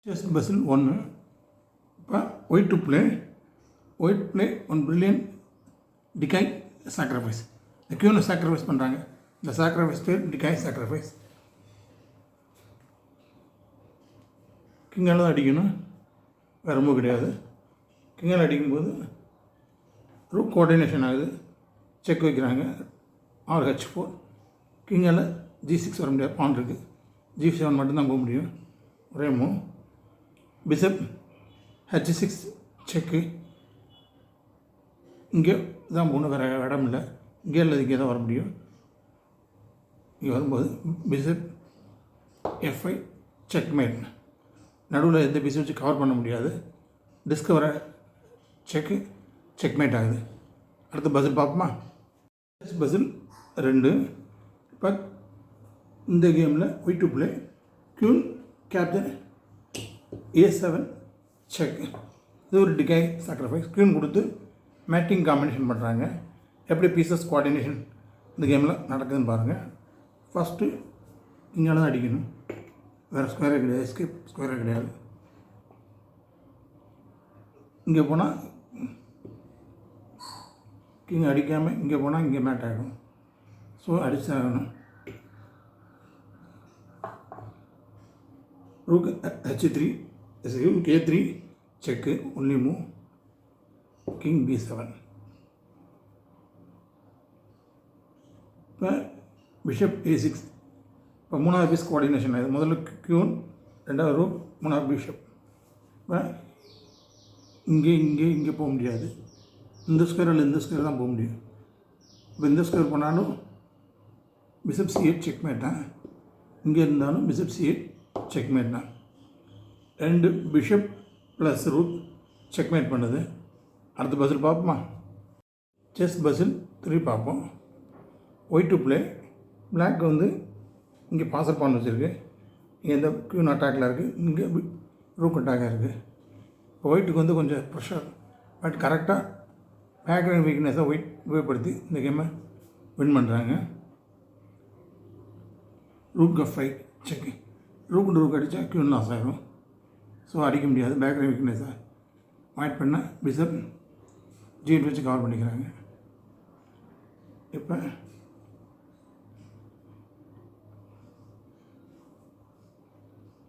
Chess Basel 1. White to play one brilliant decay sacrifice. The queen sacrifice பண்ணுறாங்க. The sacrifice to decay sacrifice. கிங்கால் தான் அடிக்கணும், வேறு ரொம்ப கிடையாது. கிங்கால் அடிக்கும்போது ரூக் கோஆர்டினேஷன் ஆகுது, செக் வைக்கிறாங்க. RH4 கிங்கால் G6 வர முடியாது, பான் இருக்குது. G7 மட்டும்தான் போக முடியும், ஒரே மூவ். பிஷப் H6 செக்கு. இங்கே தான் போகணும், வேறு இடம் இல்லை. இங்கே இல்லை, இங்கே தான் வர முடியும். இங்கே வரும்போது பிஷப் F5 செக்மேட். நடுவில் எந்த பீஸும் வச்சு கவர் பண்ண முடியாது. டிஸ்கவரை செக்கு, செக்மேட் ஆகுது. அடுத்து பசில் பார்ப்போமா? பசில் 2. இப்போ இந்த கேமில் white to play queen captain A7 check. இது ஒரு டிகாய் சாக்ரிஃபைஸ். குயின் கொடுத்து மேட்டிங் காம்பினேஷன் பண்ணுறாங்க. எப்படி பீசஸ் கோஆர்டினேஷன் இந்த கேமில் நடக்குதுன்னு பாருங்கள். ஃபஸ்ட்டு இங்கே தான் அடிக்கணும், வேறு ஸ்கொயரே கிடையாது, எஸ்கேப் ஸ்கொயரே கிடையாது. இங்கே போனால் கிங் அடிக்காமல் இங்கே போனால் இங்கே மேட் ஆகிடும். ஸோ அடிச்சாகணும். ரூக் H3 A3 செக்கு, ஒன்லி மூவ். King B7. இப்போ பிஷப் A6. இப்போ மூணாவது பீஸ் கோஆர்டினேஷன் ஆகுது. முதல்ல கியூன், ரெண்டாவது ரூக், மூணாவது பிஷப். இப்போ இங்கே இங்கே இங்கே போக முடியாது. இந்த ஸ்கொயர் இல்லை, இந்த ஸ்கொயர் தான் போக முடியும். இப்போ இந்த ஸ்கொயர் போனாலும் பிஷப் C8 செக்மேட் தான். இங்கே இருந்தாலும் பிஷப் C8 செக்மேட் தான். 2 பிஷப் ப்ளஸ் ரூட் செக்மேட் பண்ணுது. அடுத்த பசில் பார்ப்போமா? செஸ் பசில் 3 பார்ப்போம். ஒயிட் டு பிளே பிளாக் வந்து இங்கே பாசர் பான் வச்சுருக்கு. இங்கே இந்த க்யூன் அட்டாக்கில் இருக்குது, இங்கே ரூக் அட்டாக்காக இருக்குது. இப்போ ஒயிட்டுக்கு வந்து கொஞ்சம் ப்ரெஷர், பட் கரெக்டாக பேக்ரவுண்ட் வீக்னஸை ஒயிட் உபயோகப்படுத்தி இந்த கேமை வின் பண்ணுறாங்க. ரூக் F5 செக்கு. ரூக் அடித்தா க்யூன் லாஸ் ஆகிடும். ஸோ அடிக்க முடியாது. பேக்ரவுண்ட் வீக்னஸை அவாய்ட் பண்ணால் பிஷப் G8 வச்சு கவர் பண்ணிக்கிறாங்க. இப்போ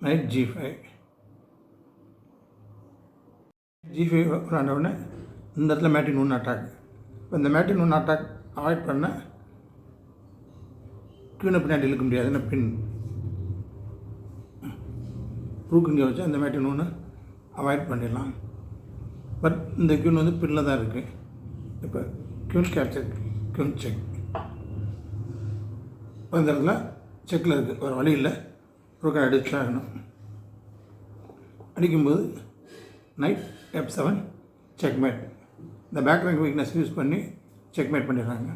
நைட் G5 விளாண்டவுடனே இந்த இடத்துல மேட்டின் 1 அட்டாக். இப்போ இந்த மேட்டின் 1 அட்டாக் அவாய்ட் பண்ண க்யூனை பின்னாடி இழுக்க முடியாது, என்ன பின். ரூக் இங்கே வச்சா இந்த மேட்டின் 1 அவாய்ட் பண்ணிடலாம். பட் இந்த க்யூன் வந்து பின்னில் தான் இருக்குது. இப்போ க்யூன் கேப்சர், க்யூன் செக். இப்போ இந்த இடத்துல செக்கில் இருக்குது, வேறு வழி இல்லை. ரூக்கை அடிச்சாகணும். அடிக்கும்போது நைட் F7 செக்மேட். இந்த பேக்ரவுண்ட் வீக்னஸ் யூஸ் பண்ணி செக்மேட் பண்ணிடுறாங்க.